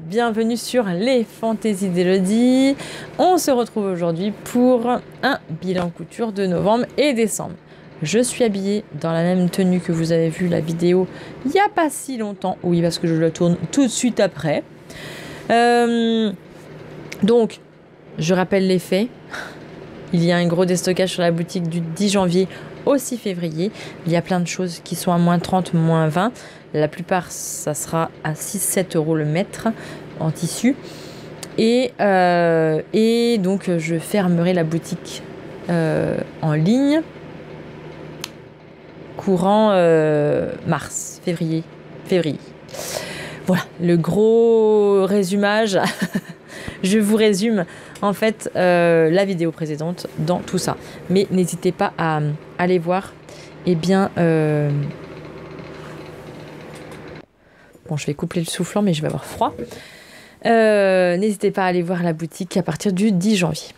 bienvenue sur les Fantaisies d'Elodie. On se retrouve aujourd'hui pour un bilan couture de novembre et décembre. Je suis habillée dans la même tenue que vous avez vu la vidéo il n'y a pas si longtemps. Oui, parce que je la tourne tout de suite après. Donc, je rappelle les faits. Il y a un gros déstockage sur la boutique du 10 janvier au 6 février. Il y a plein de choses qui sont à moins 30, moins 20. La plupart, ça sera à 6-7 € le mètre en tissu. Et donc, je fermerai la boutique en ligne courant février. Voilà, le gros résumage. Je vous résume en fait la vidéo précédente dans tout ça. Mais n'hésitez pas à aller voir. Eh bien, bon, je vais couper le soufflant, mais je vais avoir froid. N'hésitez pas à aller voir la boutique à partir du 10 janvier.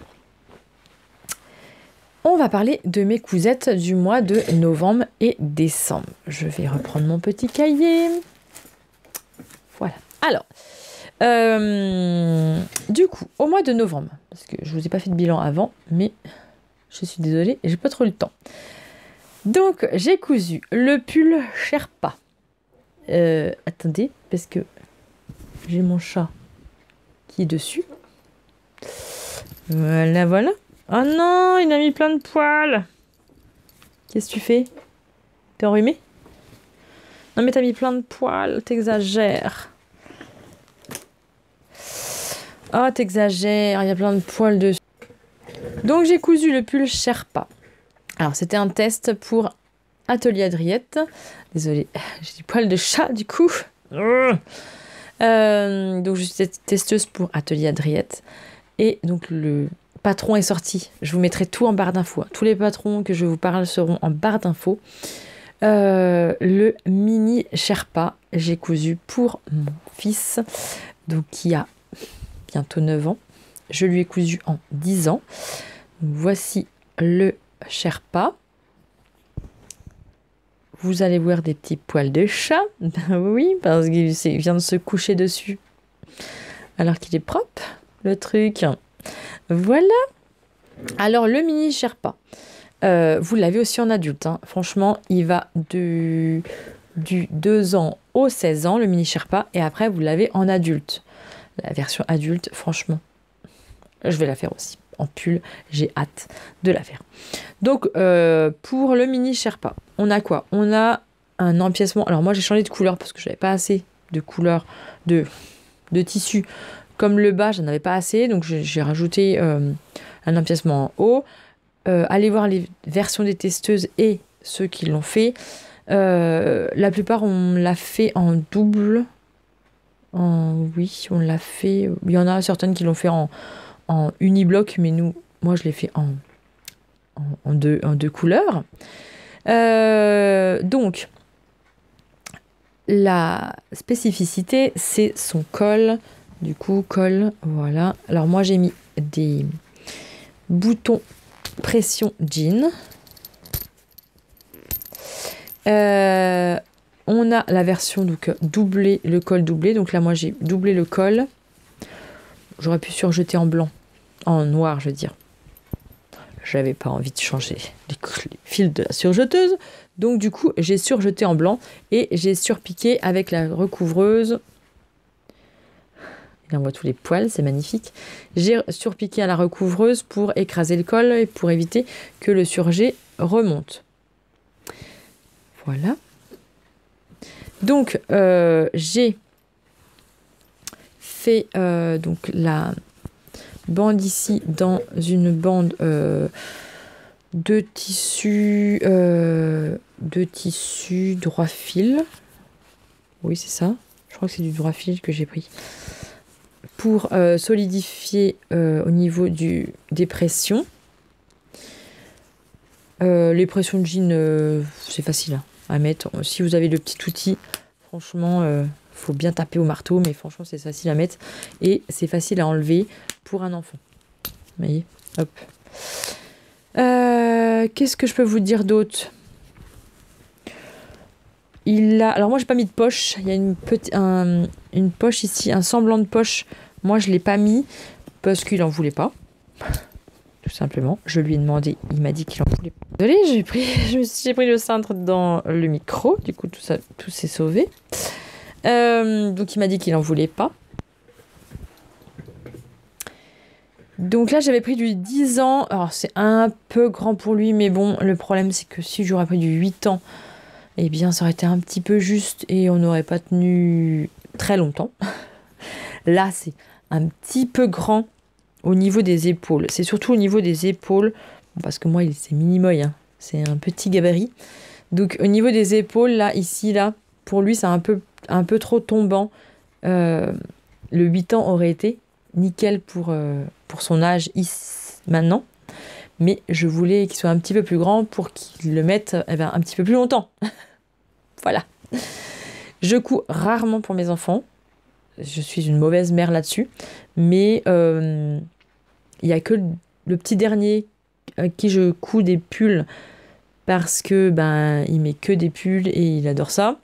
On va parler de mes cousettes du mois de novembre et décembre. Je vais reprendre mon petit cahier. Voilà. Alors, du coup, au mois de novembre, parce que je vous ai pas fait de bilan avant, mais je suis désolée, j'ai pas trop le temps. Donc, j'ai cousu le pull Sherpa. Attendez, parce que j'ai mon chat qui est dessus. Voilà, voilà. Oh non, il a mis plein de poils. Qu'est-ce que tu fais? T'es enrhumé? Non mais t'as mis plein de poils, t'exagères. Oh, t'exagères, il y a plein de poils dessus. Donc j'ai cousu le pull Sherpa. Alors c'était un test pour Atelier Adriette. Désolée, j'ai du poil de chat du coup. Donc je suis testeuse pour Atelier Adriette. Et donc le patron est sorti. Je vous mettrai tout en barre d'infos. Tous les patrons que je vous parle seront en barre d'infos. Le mini Sherpa, j'ai cousu pour mon fils, donc qui a bientôt 9 ans. Je lui ai cousu en 10 ans. Donc, voici le Sherpa. Vous allez voir des petits poils de chat. Oui, parce qu'il vient de se coucher dessus. Alors qu'il est propre, le truc. Voilà. Alors, le mini Sherpa. Vous l'avez aussi en adulte. Hein. Franchement, il va du 2 ans au 16 ans, le mini Sherpa. Et après, vous l'avez en adulte. La version adulte, franchement, je vais la faire aussi. En pull, j'ai hâte de la faire. Donc, pour le mini Sherpa, on a quoi? On a un empiècement. Alors, moi, j'ai changé de couleur parce que je n'avais pas assez de couleur de tissu. Comme le bas, j'en avais pas assez. Donc, j'ai rajouté un empiècement en haut. Allez voir les versions des testeuses et ceux qui l'ont fait. La plupart, on l'a fait en double. Oui, on l'a fait. Il y en a certaines qui l'ont fait en unibloc, mais moi, je l'ai fait en deux couleurs. Donc, la spécificité, c'est son col. Du coup, col, voilà. Alors, moi, j'ai mis des boutons pression jean. On a la version donc doublé, le col doublé. Donc là, moi, j'ai doublé le col. J'aurais pu surjeter en blanc, en noir, je veux dire. J'avais pas envie de changer les fils de la surjeteuse. Donc du coup, j'ai surjeté en blanc et j'ai surpiqué avec la recouvreuse. Il envoie tous les poils, c'est magnifique. J'ai surpiqué à la recouvreuse pour écraser le col et pour éviter que le surjet remonte. Voilà. Donc, j'ai fait donc la bande ici dans une bande de tissu droit fil. Oui, c'est ça. Je crois que c'est du droit fil que j'ai pris. Pour solidifier au niveau des pressions. Les pressions de jean, c'est facile à mettre. Si vous avez le petit outil, franchement, faut bien taper au marteau, mais franchement, c'est facile à mettre. Et c'est facile à enlever pour un enfant. Vous voyez, hop. Qu'est-ce que je peux vous dire d'autre? Alors moi, j'ai pas mis de poche. Il y a une poche ici, un semblant de poche. Moi, je l'ai pas mis parce qu'il en voulait pas. Tout simplement. Je lui ai demandé, il m'a dit qu'il en voulait pas. Désolée, j'ai pris le cintre dans le micro. Du coup, tout s'est sauvé. Donc, il m'a dit qu'il en voulait pas. Donc là, j'avais pris du 10 ans. Alors, c'est un peu grand pour lui, mais bon, le problème, c'est que si j'aurais pris du 8 ans, eh bien, ça aurait été un petit peu juste et on n'aurait pas tenu très longtemps. Là, c'est un petit peu grand au niveau des épaules. C'est surtout au niveau des épaules, parce que moi, c'est mini-moy, hein. C'est un petit gabarit. Donc, au niveau des épaules, là, ici, là, pour lui, c'est un peu trop tombant. Le 8 ans aurait été nickel pour son âge maintenant. Mais je voulais qu'il soit un petit peu plus grand pour qu'il le mette un petit peu plus longtemps. Voilà. Je couds rarement pour mes enfants. Je suis une mauvaise mère là-dessus. Mais il n'y a que le petit dernier à qui je couds des pulls parce que il met que des pulls et il adore ça.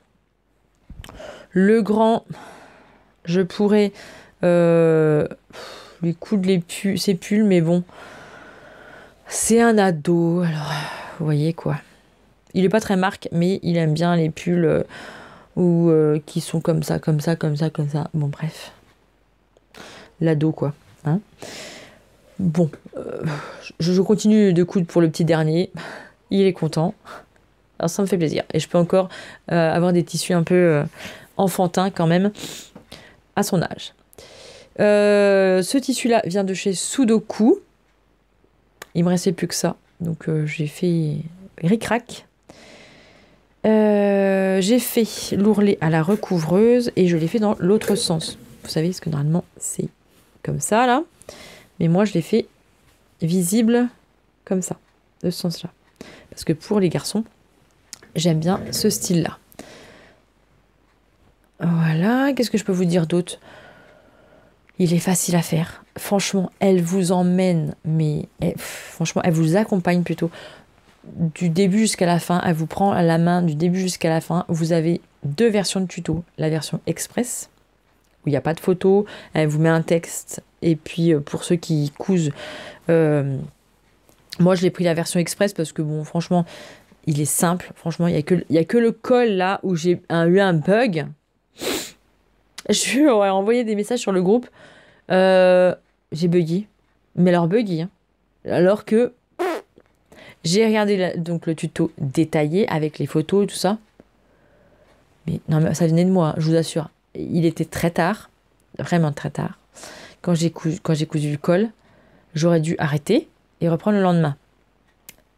Le grand, je pourrais lui coudre ses pulls, mais bon, c'est un ado, alors vous voyez quoi. Il est pas très marque, mais il aime bien les pulls qui sont comme ça, comme ça, comme ça, comme ça. Bon, bref. L'ado, quoi. Hein. Bon, je continue de coudre pour le petit dernier. Il est content. Alors ça me fait plaisir. Et je peux encore avoir des tissus un peu enfantins quand même à son âge. Ce tissu-là vient de chez Sudoku. Il me restait plus que ça. Donc j'ai fait ric-rac. J'ai fait l'ourlet à la recouvreuse et je l'ai fait dans l'autre sens. Vous savez, parce que normalement c'est comme ça là. Mais moi je l'ai fait visible comme ça, de ce sens-là. Parce que pour les garçons, j'aime bien ce style-là. Voilà, qu'est-ce que je peux vous dire d'autre ? Il est facile à faire. Franchement, elle vous emmène, mais franchement, elle vous accompagne plutôt du début jusqu'à la fin. Elle vous prend à la main du début jusqu'à la fin. Vous avez 2 versions de tuto. La version express, où il n'y a pas de photo. Elle vous met un texte. Et puis, pour ceux qui cousent, moi, je l'ai pris la version express parce que, bon, franchement, il est simple. Franchement, il y a que le col, là, où j'ai eu un bug. Je lui aurais envoyé des messages sur le groupe. J'ai bugué. Mais alors bugué. Hein. Alors que j'ai regardé donc le tuto détaillé avec les photos et tout ça. Mais non, mais ça venait de moi, je vous assure. Il était très tard. Vraiment très tard. Quand j'ai cousu le col, j'aurais dû arrêter et reprendre le lendemain.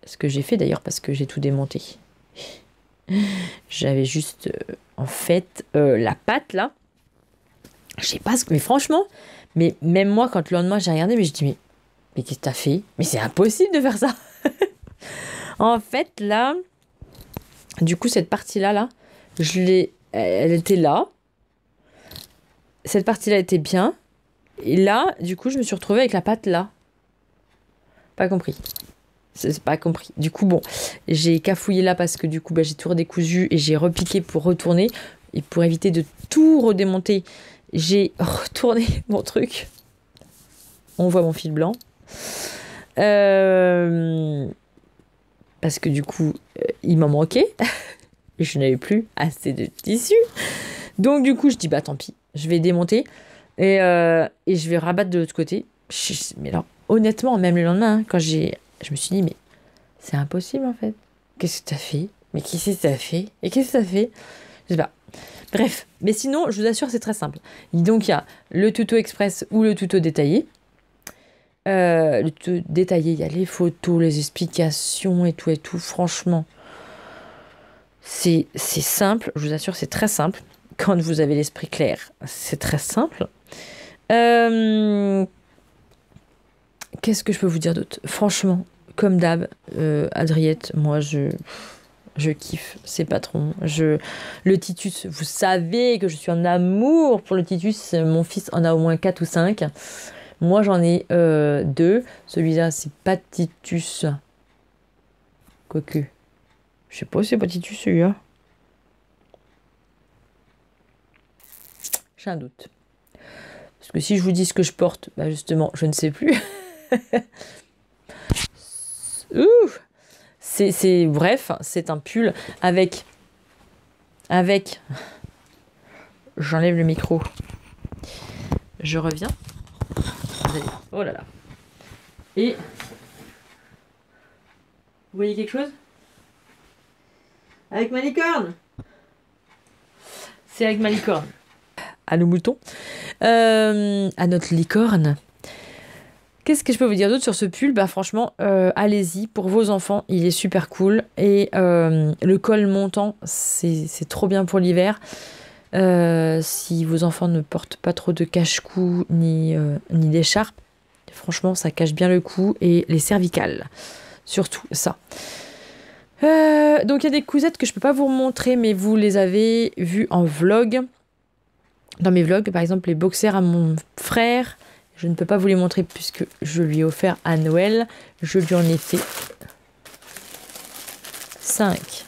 Ce que j'ai fait d'ailleurs parce que j'ai tout démonté. J'avais juste, en fait, la patte là. Je sais pas ce que... Mais franchement, mais même moi, quand le lendemain, j'ai regardé, mais je dis, mais qu'est-ce que t'as fait ? Mais c'est impossible de faire ça. En fait, là, du coup, cette partie-là, là, elle était là. Cette partie-là était bien. Et là, du coup, je me suis retrouvée avec la patte là. Pas compris. C'est pas compris. Du coup, bon, j'ai cafouillé là parce que du coup, j'ai tout redécousu et j'ai repiqué pour retourner. Et pour éviter de tout redémonter, j'ai retourné mon truc. On voit mon fil blanc. Parce que du coup, il m'en manquait. Et je n'avais plus assez de tissu. Donc du coup, je dis, tant pis. Je vais démonter. Et je vais rabattre de l'autre côté. Mais alors, honnêtement, même le lendemain, quand je me suis dit, mais c'est impossible en fait. Qu'est-ce que t'as fait ? Mais qu'est-ce que t'as fait ? Et qu'est-ce que t'as fait ? Je sais pas. Bref, mais sinon, je vous assure, c'est très simple. Donc, il y a le tuto express ou le tuto détaillé. Le tuto détaillé, il y a les photos, les explications et tout et tout. Franchement, c'est simple. Je vous assure, c'est très simple. Quand vous avez l'esprit clair, c'est très simple. Qu'est-ce que je peux vous dire d'autre ? Franchement, comme d'hab, Adriette, moi, je kiffe ses patrons. Le Titus, vous savez que je suis en amour pour le Titus. Mon fils en a au moins 4 ou 5. Moi, j'en ai 2. Celui-là, c'est pas Titus. Quoique. Je sais pas si c'est pas Titus, celui-là. J'ai un doute. Parce que si je vous dis ce que je porte, bah justement, je ne sais plus. Ouh, bref, c'est un pull avec, j'enlève le micro. Je reviens. Oh là là. Et vous voyez quelque chose? Avec ma licorne. C'est avec ma licorne. À nos moutons. À notre licorne. Qu'est-ce que je peux vous dire d'autre sur ce pull? Bah franchement, allez-y, pour vos enfants, il est super cool. Et le col montant, c'est trop bien pour l'hiver. Si vos enfants ne portent pas trop de cache-cou ni d'écharpe, franchement, ça cache bien le cou et les cervicales. Surtout ça. Donc il y a des cousettes que je peux pas vous montrer, mais vous les avez vues en vlog. Dans mes vlogs, par exemple, les boxers à mon frère. Je ne peux pas vous les montrer puisque je lui ai offert à Noël. Je lui en ai fait 5.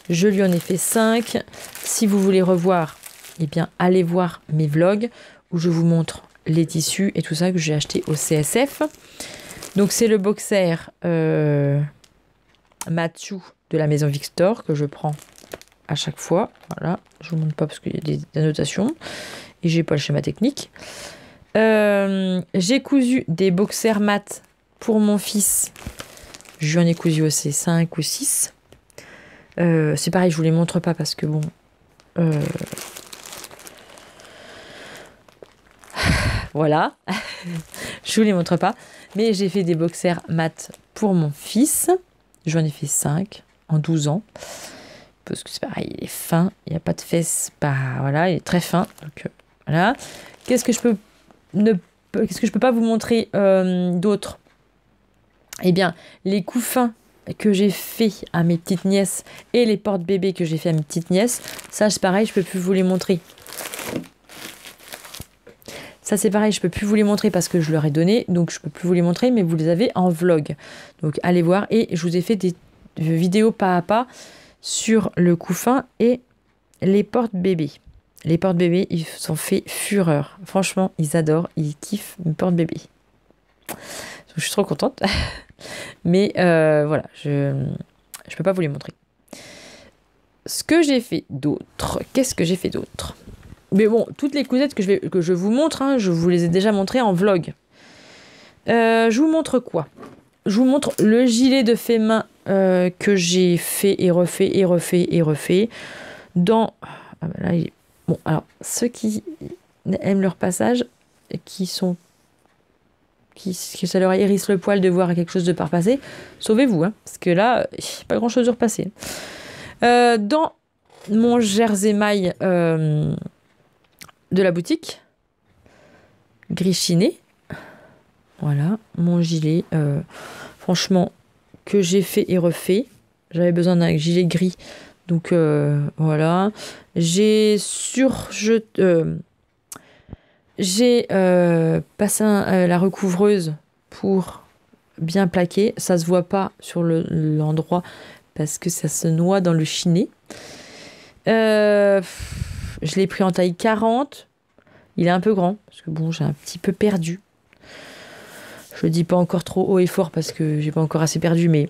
Je lui en ai fait 5. Si vous voulez revoir, eh bien, allez voir mes vlogs où je vous montre les tissus et tout ça que j'ai acheté au CSF. Donc, c'est le boxer Mathieu de la maison Victor que je prends à chaque fois. Voilà, je vous montre pas parce qu'il y a des annotations. Et j'ai pas le schéma technique. J'ai cousu des boxers mat pour mon fils. Je lui en ai cousu aussi 5 ou 6. C'est pareil, je vous les montre pas parce que bon. Voilà. Je vous les montre pas. Mais j'ai fait des boxers mat pour mon fils. J'en ai fait 5 en 12 ans. Parce que c'est pareil, il est fin. Il n'y a pas de fesses. Bah voilà, il est très fin. Donc voilà. Qu'est-ce que je peux pas vous montrer d'autre? Eh bien, les couffins que j'ai fait à mes petites nièces et les porte-bébés que j'ai fait à mes petites nièces, ça c'est pareil, je peux plus vous les montrer. Ça c'est pareil, je peux plus vous les montrer parce que je leur ai donné, donc je peux plus vous les montrer, mais vous les avez en vlog. Donc allez voir, et je vous ai fait des vidéos pas à pas sur le couffin et les porte-bébés. Les porte-bébés, ils sont fait fureur. Franchement, ils adorent, ils kiffent mes porte-bébés. Je suis trop contente. Mais voilà, je peux pas vous les montrer. Ce que j'ai fait d'autre, qu'est-ce que j'ai fait d'autre? Mais bon, toutes les cousettes que je vous montre, hein, je vous les ai déjà montrées en vlog. Je vous montre quoi? Je vous montre le gilet de fait main que j'ai fait et refait et refait et refait. Dans... Ah ben là, bon, alors, ceux qui aiment leur passage, que ça leur hérisse le poil de voir quelque chose de pas repasser, sauvez-vous, hein, parce que là, il n'y a pas grand-chose de repassé. Dans mon jersey maille de la boutique, gris chiné, voilà, mon gilet, franchement, que j'ai fait et refait. J'avais besoin d'un gilet gris, donc voilà. J'ai passé la recouvreuse pour bien plaquer. Ça se voit pas sur l'endroit parce que ça se noie dans le chiné. Je l'ai pris en taille 40. Il est un peu grand parce que bon, j'ai un petit peu perdu. Je le dis pas encore trop haut et fort parce que j'ai pas encore assez perdu, mais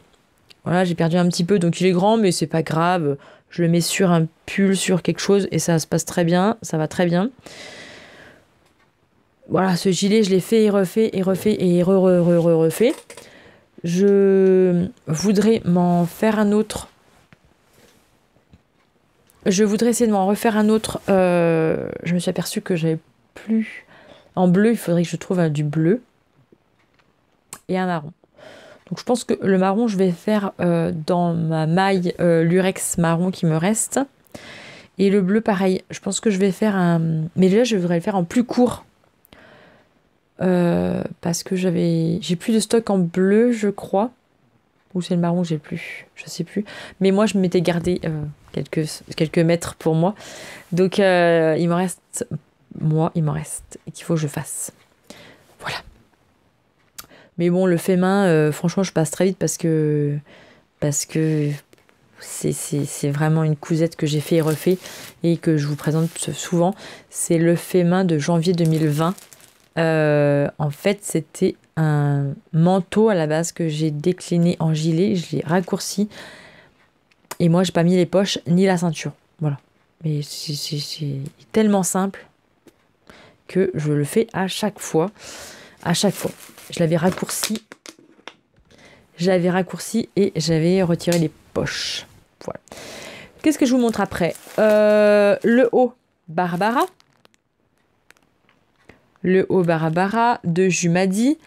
voilà, j'ai perdu un petit peu, donc il est grand, mais c'est pas grave. Je le mets sur un pull, sur quelque chose, et ça se passe très bien, ça va très bien. Voilà, ce gilet, je l'ai fait et refait et refait et refait. Je voudrais m'en faire un autre. Je voudrais essayer de m'en refaire un autre. Je me suis aperçue que j'avais plus... En bleu, il faudrait que je trouve du bleu. Et un marron. Donc je pense que le marron, je vais faire dans ma maille lurex marron qui me reste. Et le bleu, pareil. Je pense que je vais faire un... Mais là, je voudrais le faire en plus court. Parce que j'ai plus de stock en bleu, je crois. Ou c'est le marron que j'ai plus. Je sais plus. Mais moi, je m'étais gardé quelques mètres pour moi. Donc, il m'en reste... il m'en reste. Et qu'il faut que je fasse. Voilà. Mais bon, le fait main, franchement, je passe très vite parce que C'est vraiment une cousette que j'ai fait et refait et que je vous présente souvent. C'est le fait main de janvier 2020. En fait, c'était un manteau à la base que j'ai décliné en gilet. Je l'ai raccourci. Et moi, j'ai pas mis les poches ni la ceinture. Voilà. Mais c'est tellement simple que je le fais à chaque fois. À chaque fois. Je l'avais raccourci. Et j'avais retiré les poches. Voilà. Qu'est-ce que je vous montre après? Le haut Barbara. Le haut Barbara de Jumadi.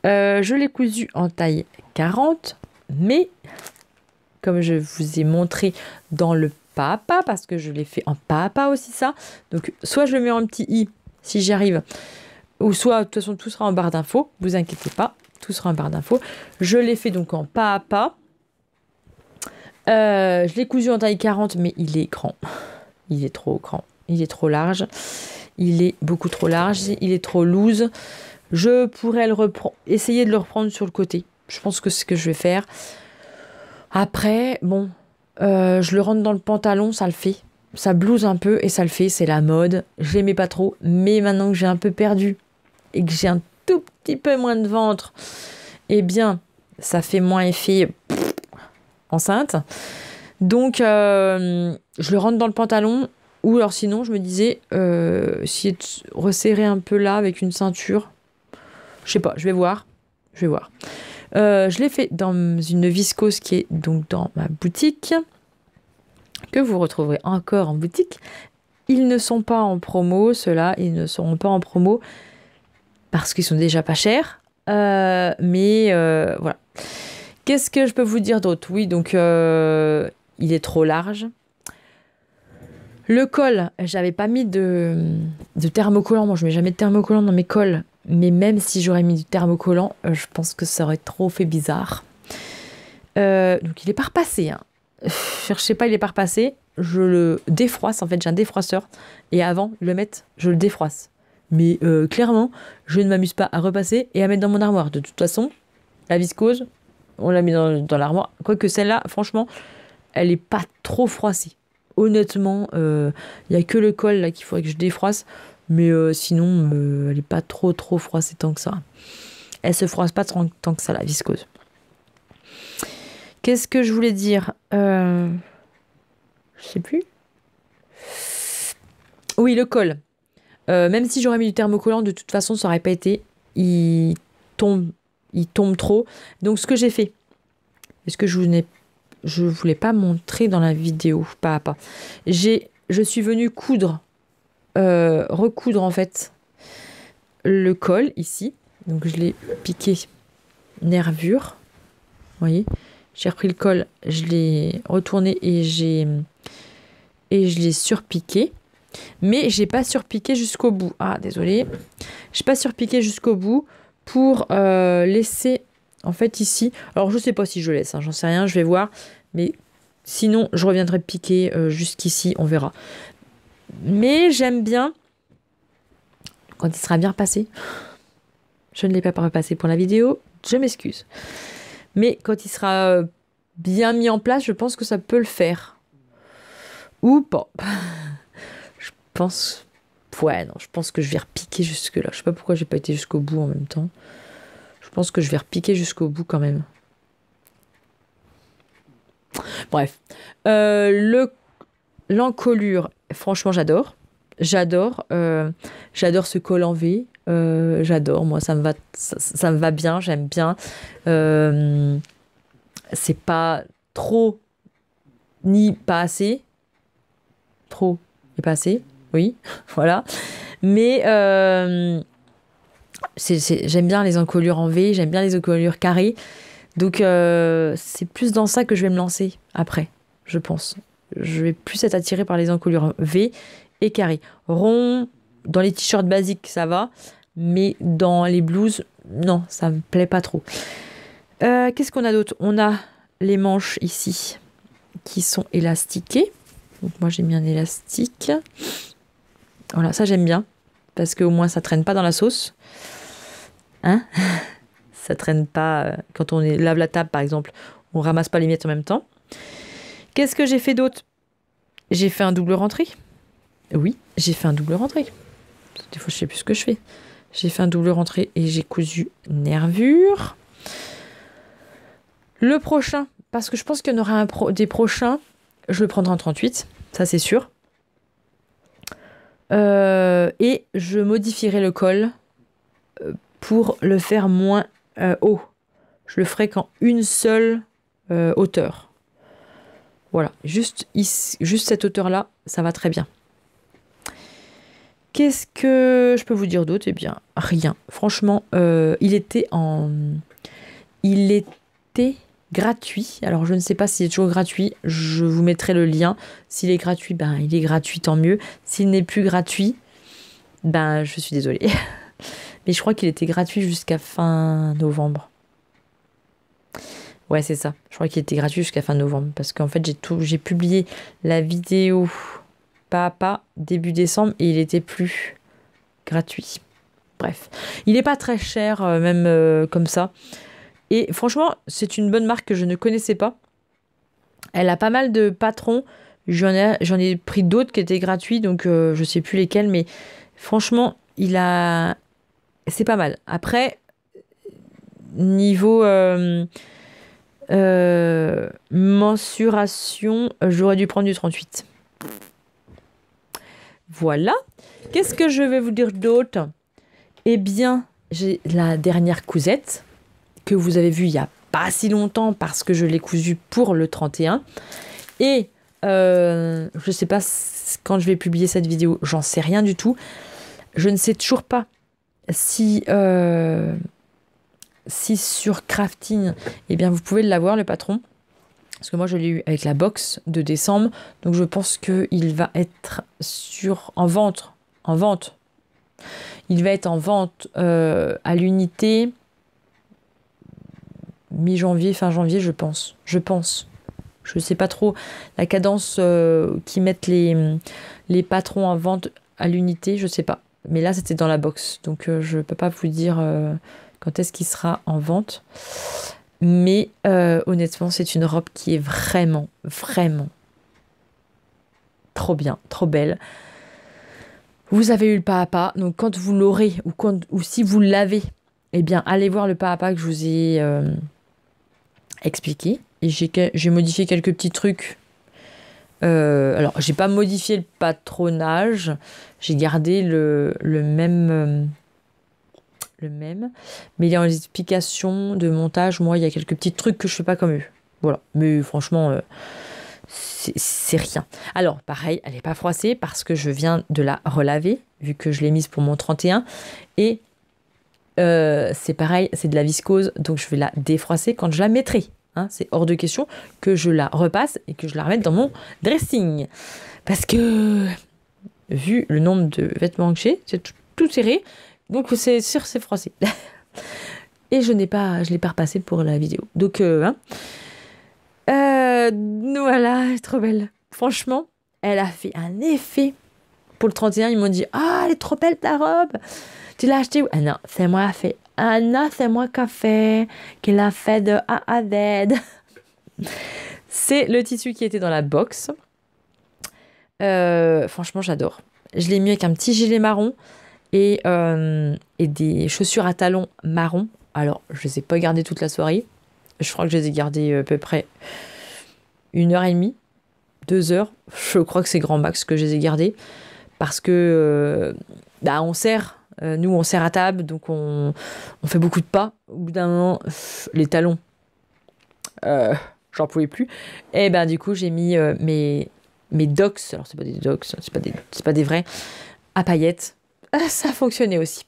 Je l'ai cousu en taille 40. Mais, comme je vous ai montré dans le pas à pas, parce que je l'ai fait en pas à pas aussi ça. Donc, soit je le mets en petit i, si j'y arrive. Ou soit, de toute façon, tout sera en barre d'infos. Vous inquiétez pas, tout sera en barre d'infos. Je l'ai fait donc en pas à pas. Je l'ai cousu en taille 40, mais il est grand. Il est trop grand. Il est trop large. Il est beaucoup trop large. Il est trop loose. Je pourrais essayer de le reprendre sur le côté. Je pense que c'est ce que je vais faire. Après, bon, je le rentre dans le pantalon, ça le fait. Ça blouse un peu et ça le fait. C'est la mode. Je l'aimais pas trop. Mais maintenant que j'ai un peu perdu et que j'ai un tout petit peu moins de ventre, eh bien, ça fait moins effet enceinte. Donc, je le rentre dans le pantalon. Ou alors sinon, je me disais, essayer de resserrer un peu là avec une ceinture. Je sais pas, je vais voir. Je l'ai fait dans une viscose qui est donc dans ma boutique, que vous retrouverez encore en boutique. Ils ne sont pas en promo, ceux-là, ils ne seront pas en promo parce qu'ils sont déjà pas chers. Mais voilà. Qu'est-ce que je peux vous dire d'autre? Oui, donc il est trop large. Le col, j'avais pas mis de thermocollant. Moi, je mets jamais de thermocollant dans mes cols. Mais même si j'aurais mis du thermocollant, je pense que ça aurait trop fait bizarre. Donc, il est pas repassé. Hein. Cherchez pas, il est pas repassé. Je le défroisse. En fait, j'ai un défroisseur. Et avant de le mettre, je le défroisse. Mais clairement, je ne m'amuse pas à repasser et à mettre dans mon armoire. De toute façon, la viscose, on l'a mis dans l'armoire. Quoique celle-là, franchement, elle est pas trop froissée. Honnêtement, il n'y a que le col là qu'il faudrait que je défroisse. Mais sinon, elle n'est pas trop froissée tant que ça. Elle se froisse pas tant que ça, la viscose. Qu'est-ce que je voulais dire? Je sais plus. Oui, le col. Même si j'aurais mis du thermocollant, de toute façon, ça n'aurait pas été. Il tombe trop. Donc, ce que j'ai fait, est-ce que je voulais pas montrer dans la vidéo, pas à pas. Je suis venue recoudre en fait le col ici. Donc je l'ai piqué nervure. Vous voyez, j'ai repris le col, je l'ai retourné et je l'ai surpiqué. Mais j'ai pas surpiqué jusqu'au bout. Ah, désolé. J'ai pas surpiqué jusqu'au bout pour laisser en fait ici. Alors je sais pas si je laisse, hein, j'en sais rien, je vais voir. Mais sinon, je reviendrai piquer jusqu'ici, on verra. Mais j'aime bien quand il sera bien repassé. Je ne l'ai pas repassé pour la vidéo, je m'excuse. Mais quand il sera bien mis en place, je pense que ça peut le faire. Ou pas. Je pense... Ouais, non, je pense que je vais repiquer jusque-là. Je sais pas pourquoi j'ai pas été jusqu'au bout en même temps. Je pense que je vais repiquer jusqu'au bout quand même. Bref. L'encolure, franchement, j'adore. J'adore ce col en V. J'adore, moi, ça me va bien, j'aime bien. C'est pas trop ni pas assez. Trop et pas assez, oui, voilà. Mais j'aime bien les encolures en V, j'aime bien les encolures carrées. Donc, c'est plus dans ça que je vais me lancer après, je pense. Je vais plus être attirée par les encolures V et carré. Rond, dans les t-shirts basiques, ça va. Mais dans les blouses, non, ça me plaît pas trop. Qu'est-ce qu'on a d'autre? On a les manches ici qui sont élastiquées. Donc moi, j'ai mis un élastique. Voilà, ça j'aime bien. Parce qu'au moins, ça traîne pas dans la sauce. Hein? Ça traîne pas. Quand on lave la table, par exemple, on ramasse pas les miettes en même temps. Qu'est-ce que j'ai fait d'autre? J'ai fait un double rentré. Oui, j'ai fait un double rentré. Des fois, je sais plus ce que je fais. J'ai fait un double rentré et j'ai cousu nervure. Le prochain, parce que je pense qu'il y en aura des prochains, je le prendrai en 38, ça c'est sûr. Et je modifierai le col pour le faire moins haut. Je le ferai qu'en une seule hauteur. Voilà, juste cette hauteur-là, ça va très bien. Qu'est-ce que je peux vous dire d'autre? Eh bien, rien. Franchement, il était gratuit. Alors, je ne sais pas s'il est toujours gratuit. Je vous mettrai le lien. S'il est gratuit, ben, il est gratuit, tant mieux. S'il n'est plus gratuit, ben, je suis désolée. Mais je crois qu'il était gratuit jusqu'à fin novembre. Ouais, c'est ça. Je crois qu'il était gratuit jusqu'à fin novembre. Parce qu'en fait, j'ai publié la vidéo pas à pas début décembre et il était plus gratuit. Bref. Il n'est pas très cher, même comme ça. Et franchement, c'est une bonne marque que je ne connaissais pas. Elle a pas mal de patrons. J'en ai pris d'autres qui étaient gratuits, donc je sais plus lesquels, mais franchement, c'est pas mal. Après, niveau mensuration, j'aurais dû prendre du 38. Voilà. Qu'est-ce que je vais vous dire d'autre? Eh bien, j'ai la dernière cousette que vous avez vue il n'y a pas si longtemps parce que je l'ai cousue pour le 31. Et je ne sais pas quand je vais publier cette vidéo, j'en sais rien du tout. Je ne sais toujours pas si sur Crafting, eh bien vous pouvez l'avoir, le patron. Parce que moi, je l'ai eu avec la box de décembre. Donc, je pense qu'il va être en vente. Il va être en vente à l'unité mi-janvier, fin janvier, je pense. Je ne sais pas trop la cadence qui mettent les patrons en vente à l'unité, je ne sais pas. Mais là, c'était dans la box. Donc, je ne peux pas vous dire quand est-ce qu'il sera en vente. Mais honnêtement, c'est une robe qui est vraiment, vraiment trop bien, trop belle. Vous avez eu le pas à pas, donc quand vous l'aurez ou si vous l'avez, eh bien, allez voir le pas à pas que je vous ai expliqué. Et j'ai modifié quelques petits trucs. Alors, j'ai pas modifié le patronage, j'ai gardé le même. Mais il y a une explication de montage. Moi, il y a quelques petits trucs que je fais pas comme eux. Voilà. Mais franchement, c'est rien. Alors, pareil, elle n'est pas froissée parce que je viens de la relaver, vu que je l'ai mise pour mon 31. Et c'est pareil, c'est de la viscose, donc je vais la défroisser quand je la mettrai. Hein, c'est hors de question que je la repasse et que je la remette dans mon dressing. Parce que, vu le nombre de vêtements que j'ai, c'est tout serré. Donc c'est sûr, c'est froissé. Et je l'ai pas repassé pour la vidéo. Donc voilà, elle est trop belle. Franchement, elle a fait un effet. Pour le 31, ils m'ont dit: ah, elle est trop belle ta robe. Tu l'as achetée où? Ah non, c'est moi qui a fait. Ah non, c'est moi qui a fait. Qui l'a fait de A à Z. C'est le tissu qui était dans la box. Franchement, j'adore. Je l'ai mis avec un petit gilet marron. Et des chaussures à talons marron. Alors, je ne les ai pas gardées toute la soirée. Je crois que je les ai gardées à peu près 1h30, 2 heures. Je crois que c'est grand max que je les ai gardées. Parce que, on sert. Nous, on sert à table, donc on fait beaucoup de pas. Au bout d'un moment, les talons, j'en pouvais plus. Et du coup, j'ai mis mes docks. Alors, c'est pas des docks, c'est pas des vrais. À paillettes. Ça fonctionnait aussi.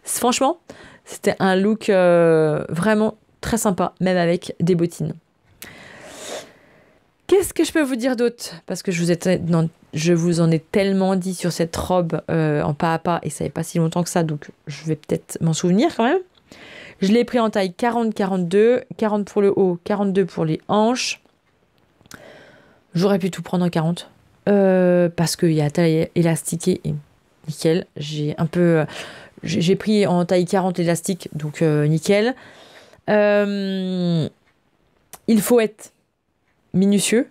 Franchement, c'était un look vraiment très sympa, même avec des bottines. Qu'est-ce que je peux vous dire d'autre? Parce que je vous en ai tellement dit sur cette robe en pas à pas, et ça fait pas si longtemps que ça, donc je vais peut-être m'en souvenir quand même. Je l'ai pris en taille 40-42, 40 pour le haut, 42 pour les hanches. J'aurais pu tout prendre en 40. Parce qu'il y a taille élastiquée et nickel. J'ai pris en taille 40 élastique, donc nickel. Il faut être minutieux,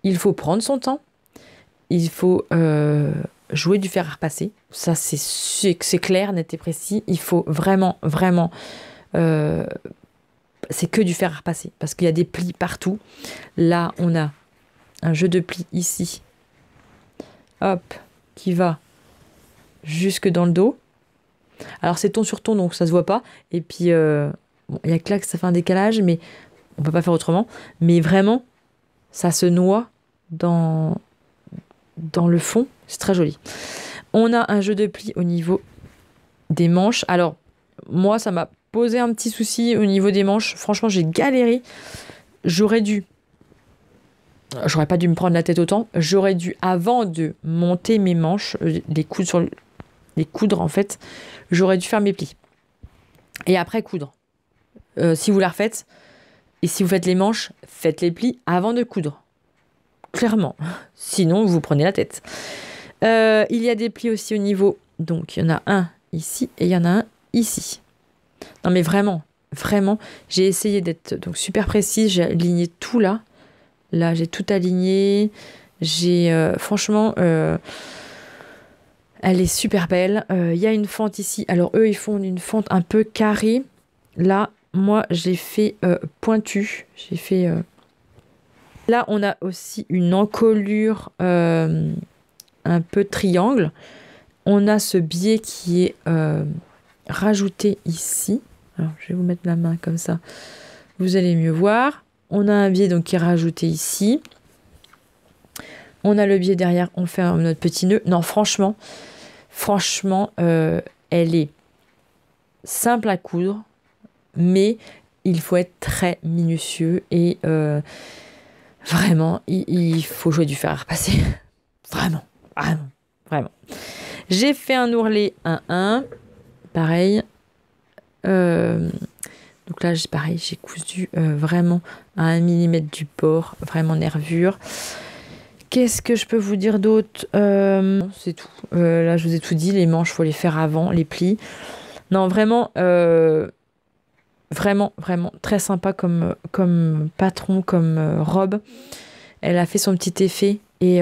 il faut prendre son temps, il faut jouer du fer à repasser. Ça, c'est clair, net et précis. Il faut vraiment, vraiment... c'est que du fer à repasser parce qu'il y a des plis partout. Là, on a un jeu de plis ici. Hop, qui va jusque dans le dos. Alors, c'est ton sur ton, donc ça se voit pas. Et puis, bon, il y a que là que ça fait un décalage, mais on peut pas faire autrement. Mais vraiment, ça se noie dans le fond. C'est très joli. On a un jeu de plis au niveau des manches. Alors, moi, ça m'a posé un petit souci au niveau des manches. Franchement, j'ai galéré. J'aurais pas dû me prendre la tête autant. J'aurais dû, avant de monter mes manches, les coudre en fait, j'aurais dû faire mes plis. Et après coudre. Si vous la refaites, et si vous faites les manches, faites les plis avant de coudre. Clairement. Sinon, vous prenez la tête. Il y a des plis aussi au niveau. Donc, il y en a un ici et il y en a un ici. Non, mais vraiment, vraiment, j'ai essayé d'être donc super précise. J'ai aligné tout là. Là, j'ai tout aligné. Franchement, elle est super belle. Il y a une fente ici. Alors, eux, ils font une fente un peu carrée. Là, moi, j'ai fait pointu. J'ai fait... Là, on a aussi une encolure un peu triangle. On a ce biais qui est rajouté ici. Alors, je vais vous mettre la main comme ça. Vous allez mieux voir. On a un biais donc, qui est rajouté ici. On a le biais derrière. On fait notre petit nœud. Non, franchement, elle est simple à coudre. Mais il faut être très minutieux et vraiment, il faut jouer du fer à repasser. Vraiment, vraiment, vraiment. J'ai fait un ourlet 1-1. Pareil. Donc là, pareil, j'ai cousu vraiment à 1 mm du bord. Vraiment nervure. Qu'est-ce que je peux vous dire d'autre? C'est tout. Là, je vous ai tout dit. Les manches, il faut les faire avant, les plis. Non, vraiment... Vraiment, vraiment très sympa comme patron, comme robe. Elle a fait son petit effet et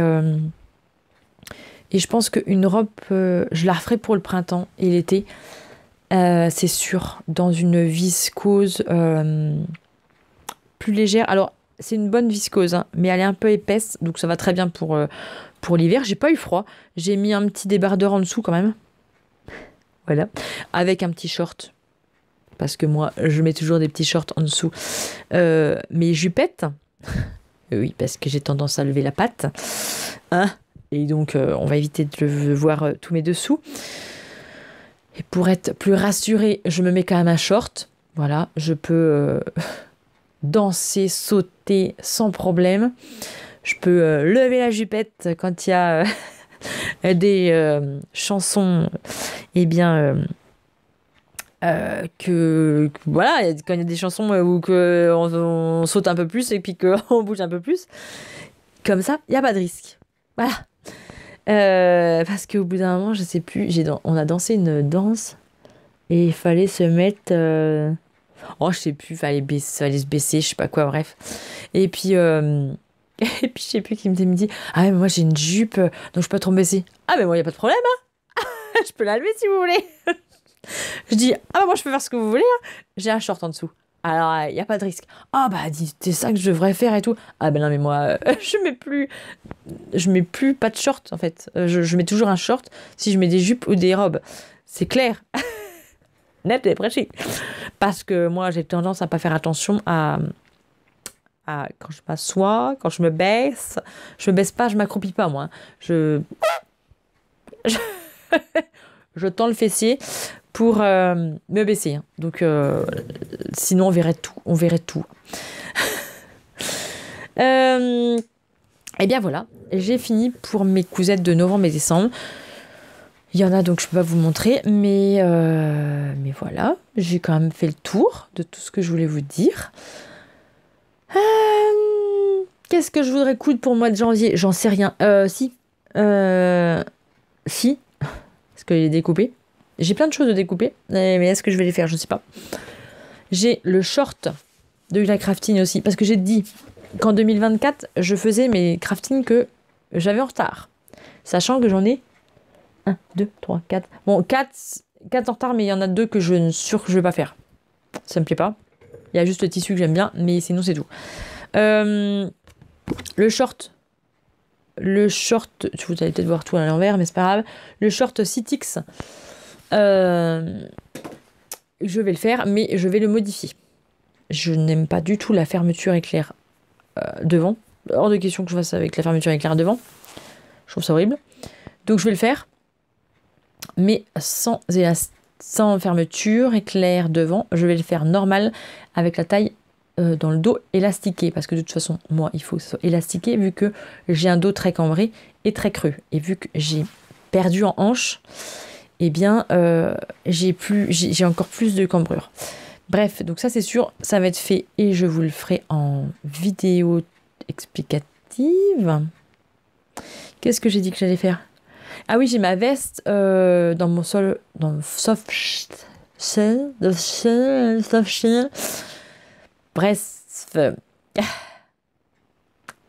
je pense qu'une robe, je la referai pour le printemps et l'été. C'est sûr, dans une viscose plus légère. Alors, c'est une bonne viscose, hein, mais elle est un peu épaisse, donc ça va très bien pour l'hiver. J'ai pas eu froid. J'ai mis un petit débardeur en dessous quand même. Voilà. Avec un petit short. Parce que moi, je mets toujours des petits shorts en dessous. Mes jupettes, oui, parce que j'ai tendance à lever la patte. Hein, et donc, on va éviter de voir tous mes dessous. Et pour être plus rassurée, je me mets quand même un short. Voilà, je peux danser, sauter sans problème. Je peux lever la jupette quand il y a des chansons, eh bien... voilà, quand il y a des chansons où on saute un peu plus et puis qu'on bouge un peu plus, comme ça, il n'y a pas de risque. Voilà. Parce qu'au bout d'un moment, je sais plus, on a dansé une danse et il fallait se mettre... Oh, je sais plus, fallait se baisser, je sais pas quoi, bref. Et puis, et puis je sais plus qui me dit, ah mais moi j'ai une jupe, donc je peux trop me baisser. Ah mais moi, il n'y a pas de problème, hein. Je peux la lever si vous voulez. Je dis, ah bah moi je peux faire ce que vous voulez, hein. J'ai un short en dessous. Alors, il n'y a pas de risque. Ah bah, c'est ça que je devrais faire et tout. Ah ben non, mais moi, je mets plus pas de short, en fait. Je mets toujours un short si je mets des jupes ou des robes. C'est clair. Net et précis. Parce que moi, j'ai tendance à pas faire attention à quand je m'assois, quand je me baisse. Je me baisse pas, je m'accroupis pas, moi. Je tends le fessier pour me baisser. Hein. Donc, sinon, on verrait tout. On verrait tout. Et bien voilà, j'ai fini pour mes cousettes de novembre et décembre. Il y en a donc je peux pas vous montrer, mais voilà, j'ai quand même fait le tour de tout ce que je voulais vous dire. Qu'est-ce que je voudrais coudre pour le mois de janvier? J'en sais rien. Si. Si. Est-ce qu'il est découpé? J'ai plein de choses de découper, mais est-ce que je vais les faire? Je ne sais pas. J'ai le short de Hula Crafting aussi, parce que j'ai dit qu'en 2024, je faisais mes craftings que j'avais en retard. Sachant que j'en ai 1, 2, 3, 4. Bon, 4 en retard, mais il y en a 2 que je suis sûre que je vais pas faire. Ça me plaît pas. Il y a juste le tissu que j'aime bien, mais sinon c'est tout. Le short, vous allez peut-être voir tout à l'envers, mais c'est pas grave. Le short Citix, je vais le faire, mais je vais le modifier. Je n'aime pas du tout la fermeture éclair devant. Hors de question que je fasse avec la fermeture éclair devant. Je trouve ça horrible. Donc je vais le faire, mais sans fermeture éclair devant. Je vais le faire normal avec la taille dans le dos élastiqué, parce que de toute façon, moi, il faut que ce soit élastiqué, vu que j'ai un dos très cambré et très creux. Et vu que j'ai perdu en hanche, eh bien, j'ai encore plus de cambrure. Bref, donc ça, c'est sûr, ça va être fait et je vous le ferai en vidéo explicative. Qu'est-ce que j'ai dit que j'allais faire? Ah oui, j'ai ma veste dans mon soft shell. Bref,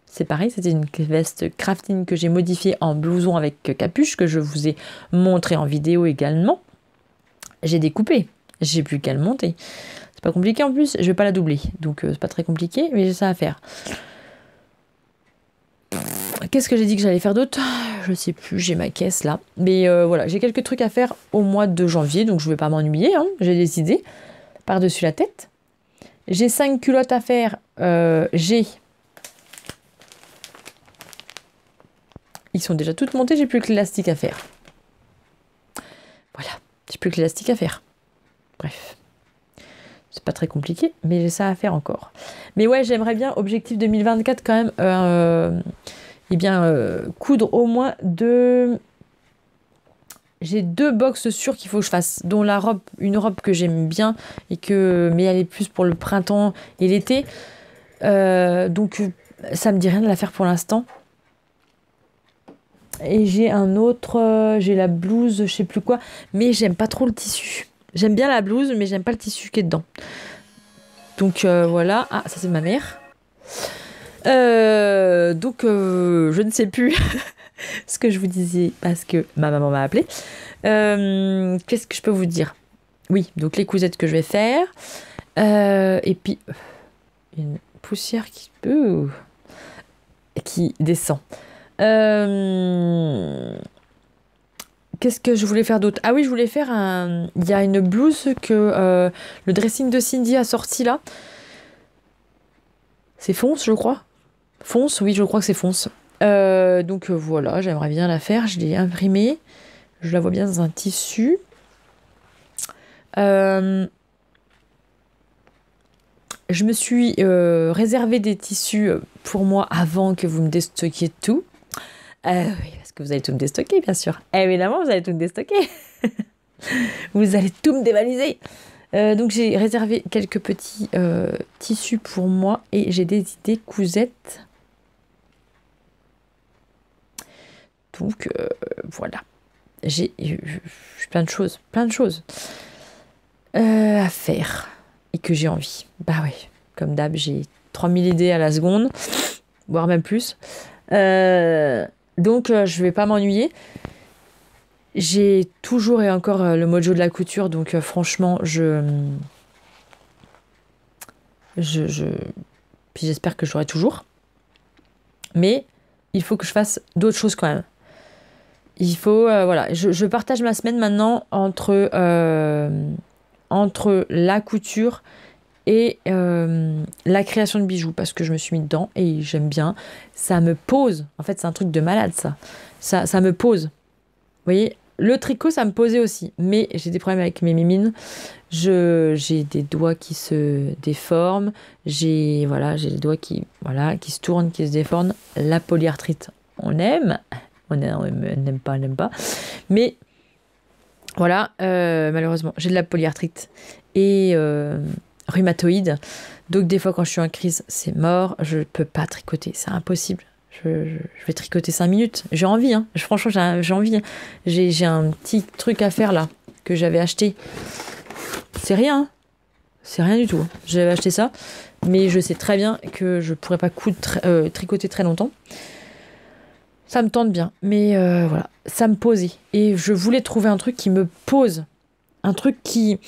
c'est pareil, c'était une veste crafting que j'ai modifiée en blouson avec capuche, que je vous ai montré en vidéo également. J'ai découpé, j'ai plus qu'à le monter. C'est pas compliqué en plus, je vais pas la doubler, donc c'est pas très compliqué, mais j'ai ça à faire. Qu'est-ce que j'ai dit que j'allais faire d'autre? Je sais plus, j'ai ma caisse là. Mais voilà, j'ai quelques trucs à faire au mois de janvier, donc je vais pas m'ennuyer, hein. J'ai des idées par-dessus la tête. J'ai 5 culottes à faire. Ils sont déjà toutes montées, j'ai plus que l'élastique à faire. Voilà, j'ai plus que l'élastique à faire. Bref. C'est pas très compliqué, mais j'ai ça à faire encore. Mais ouais, j'aimerais bien, objectif 2024 quand même, coudre au moins 2... J'ai 2 box sûres qu'il faut que je fasse, dont une robe que j'aime bien, mais elle est plus pour le printemps et l'été. Donc ça me dit rien de la faire pour l'instant. Et j'ai un autre, j'ai la blouse, je sais plus quoi, mais j'aime pas trop le tissu. J'aime bien la blouse, mais j'aime pas le tissu qui est dedans. Donc voilà. Ah, ça c'est ma mère. Donc je ne sais plus ce que je vous disais parce que ma maman m'a appelé. Qu'est-ce que je peux vous dire? Oui, donc les cousettes que je vais faire. Et puis il y a une poussière qui descend. Qu'est-ce que je voulais faire d'autre? Ah oui, je voulais faire il y a une blouse que le dressing de Cindy a sorti là. C'est Fonce, je crois. Fonce, oui, je crois que c'est Fonce. Donc voilà, j'aimerais bien la faire. Je l'ai imprimée. Je la vois bien dans un tissu. Je me suis réservé des tissus pour moi avant que vous me déstockiez tout. Oui, parce que vous allez tout me déstocker, bien sûr. Évidemment, vous allez tout me déstocker. Vous allez tout me dévaliser. Donc j'ai réservé quelques petits tissus pour moi et j'ai des idées cousettes. Donc voilà. J'ai plein de choses à faire et que j'ai envie. Bah oui, comme d'hab, j'ai 3000 idées à la seconde, voire même plus. Donc je vais pas m'ennuyer. J'ai toujours et encore le mojo de la couture, donc franchement, puis j'espère que je l'aurai toujours. Mais il faut que je fasse d'autres choses quand même. Il faut, voilà, je partage ma semaine maintenant entre la couture et la création de bijoux, parce que je me suis mis dedans et j'aime bien. Ça me pose. En fait, c'est un truc de malade, ça. Ça me pose. Vous voyez, le tricot, ça me posait aussi. Mais j'ai des problèmes avec mes mimines. J'ai des doigts qui se déforment. J'ai les doigts qui se tournent, qui se déforment. La polyarthrite, on aime. On n'aime pas. Mais voilà, malheureusement, j'ai de la polyarthrite et rhumatoïde. Donc des fois, quand je suis en crise, c'est mort. Je peux pas tricoter, c'est impossible. Je vais tricoter 5 minutes. J'ai envie, hein. Franchement, j'ai envie. Hein. J'ai un petit truc à faire là, que j'avais acheté. C'est rien, hein. C'est rien du tout. Hein. J'avais acheté ça. Mais je sais très bien que je pourrais pas tricoter très longtemps. Ça me tente bien, mais voilà, ça me posait. Et je voulais trouver un truc qui me pose. Un truc qui...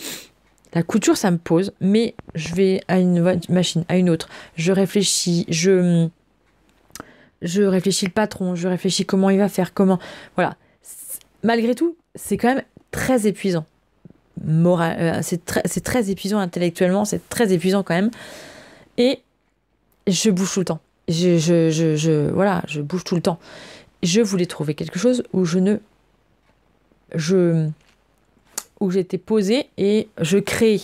La couture, ça me pose, mais je vais à une machine, à une autre. Je réfléchis, je réfléchis le patron, je réfléchis comment il va faire, comment... Voilà. Malgré tout, c'est quand même très épuisant. C'est très épuisant intellectuellement, c'est très épuisant quand même. Et je bouge tout le temps. Voilà, je bouge tout le temps. Je voulais trouver quelque chose où où j'étais posée et je créais.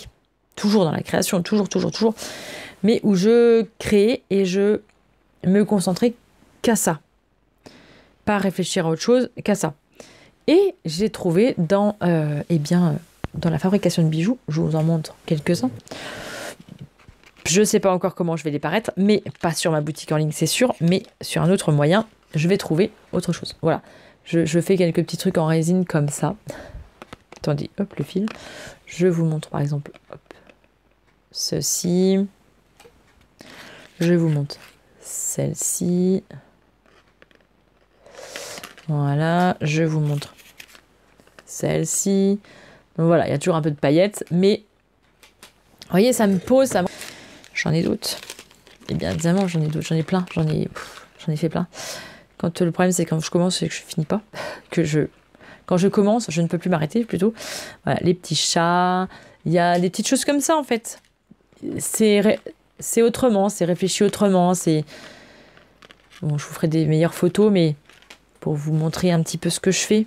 Toujours dans la création, toujours. Mais où je créais et je me concentrais qu'à ça. Pas réfléchir à autre chose qu'à ça. Et j'ai trouvé dans la fabrication de bijoux, je vous en montre quelques-uns. Je ne sais pas encore comment je vais les paraître, mais pas sur ma boutique en ligne, c'est sûr, mais sur un autre moyen, je vais trouver autre chose. Voilà, je fais quelques petits trucs en résine comme ça. Attendez, hop, le fil. Je vous montre par exemple, hop, ceci. Je vous montre celle-ci. Voilà, je vous montre celle-ci. Donc voilà, il y a toujours un peu de paillettes, mais vous voyez, ça me pose, J'en ai d'autres. Et bien évidemment, j'en ai d'autres, j'en ai plein, j'en ai fait plein. Quand le problème, c'est quand je commence et que je finis pas, quand je commence, je ne peux plus m'arrêter plutôt. Voilà, les petits chats, il y a des petites choses comme ça en fait. C'est autrement, c'est réfléchi autrement, c'est... Bon, je vous ferai des meilleures photos, mais pour vous montrer un petit peu ce que je fais.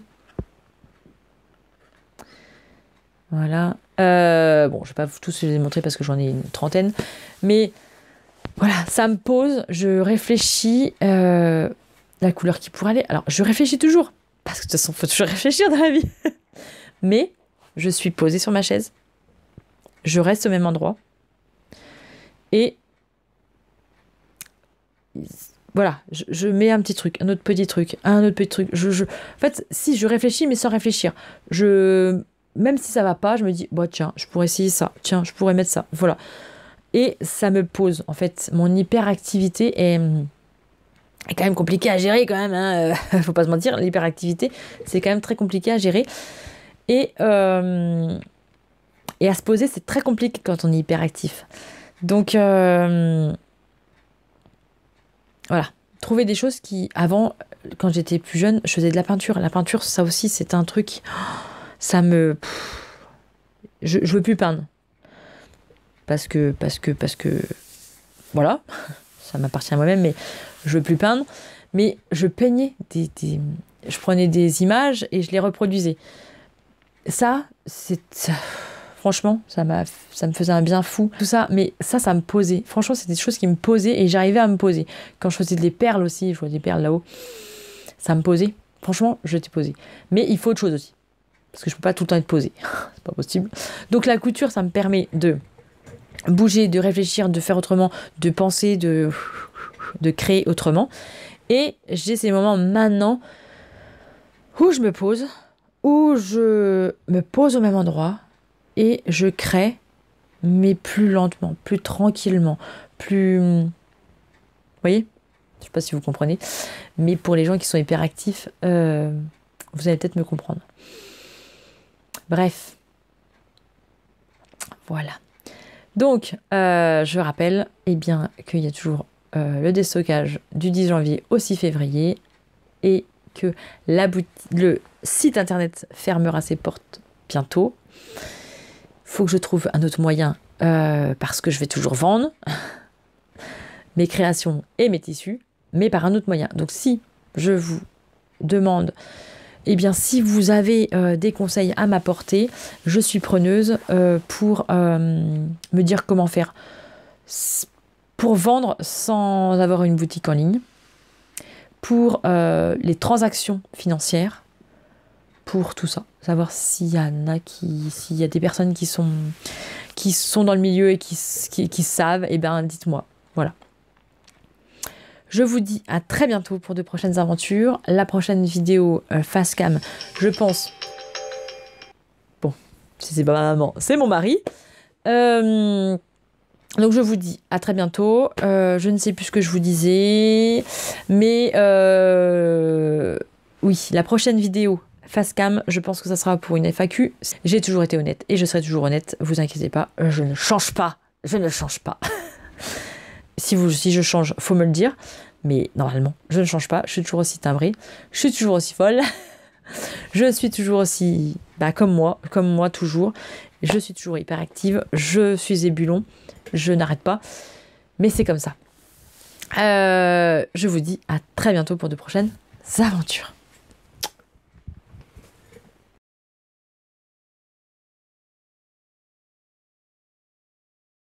Voilà. Bon, je ne vais pas tous les montrer parce que j'en ai une trentaine. Mais voilà, ça me pose, je réfléchis la couleur qui pourrait aller. Alors, je réfléchis toujours. Parce que de toute façon, il faut toujours réfléchir dans la vie. Mais je suis posée sur ma chaise. Je reste au même endroit. Et voilà, je mets un petit truc, un autre petit truc, un autre petit truc. En fait, si je réfléchis, mais sans réfléchir. Même si ça va pas, je me dis, bon, tiens, je pourrais essayer ça. Tiens, je pourrais mettre ça. Voilà. Et ça me pose. En fait, mon hyperactivité est quand même compliqué à gérer quand même. Hein. Faut pas se mentir, l'hyperactivité, c'est quand même très compliqué à gérer. Et à se poser, c'est très compliqué quand on est hyperactif. Donc, voilà. Trouver des choses qui, avant, quand j'étais plus jeune, je faisais de la peinture. La peinture, ça aussi, c'est un truc... Ça me... Je veux plus peindre. Parce que... Voilà. Ça m'appartient à moi-même, mais je veux plus peindre. Mais je peignais je prenais des images et je les reproduisais. Ça, franchement, ça me faisait un bien fou. Tout ça, mais ça me posait. Franchement, c'était des choses qui me posaient et j'arrivais à me poser. Quand je faisais des perles aussi, je faisais des perles là-haut, ça me posait. Franchement, je t'ai posé. Mais il faut autre chose aussi. Parce que je peux pas tout le temps être posée. C'est pas possible. Donc la couture, ça me permet de bouger, de réfléchir, de faire autrement, de penser, de créer autrement. Et j'ai ces moments maintenant où je me pose, où je me pose au même endroit et je crée, mais plus lentement, plus tranquillement, plus... Vous voyez ? Je sais pas si vous comprenez. Mais pour les gens qui sont hyperactifs, vous allez peut-être me comprendre. Bref. Voilà. Donc, je rappelle qu'il y a toujours le déstockage du 10 janvier au 6 février et que le site internet fermera ses portes bientôt. Il faut que je trouve un autre moyen parce que je vais toujours vendre mes créations et mes tissus, mais par un autre moyen. Donc, si je vous demande... si vous avez des conseils à m'apporter, je suis preneuse pour me dire comment faire pour vendre sans avoir une boutique en ligne, pour les transactions financières, pour tout ça. Savoir s'il y a des personnes qui sont dans le milieu et qui savent, dites-moi. Voilà. Je vous dis à très bientôt pour de prochaines aventures. La prochaine vidéo face cam, je pense... Bon, si c'est pas ma maman, c'est mon mari. Donc je vous dis à très bientôt. Je ne sais plus ce que je vous disais, mais oui, la prochaine vidéo face cam, je pense que ça sera pour une FAQ. J'ai toujours été honnête et je serai toujours honnête. Vous inquiétez pas, je ne change pas. Je ne change pas. Si je change, faut me le dire. Mais normalement, je ne change pas. Je suis toujours aussi timbrée. Je suis toujours aussi folle. Je suis toujours aussi comme moi toujours. Je suis toujours hyper active. Je suis ébulon. Je n'arrête pas. Mais c'est comme ça. Je vous dis à très bientôt pour de prochaines aventures.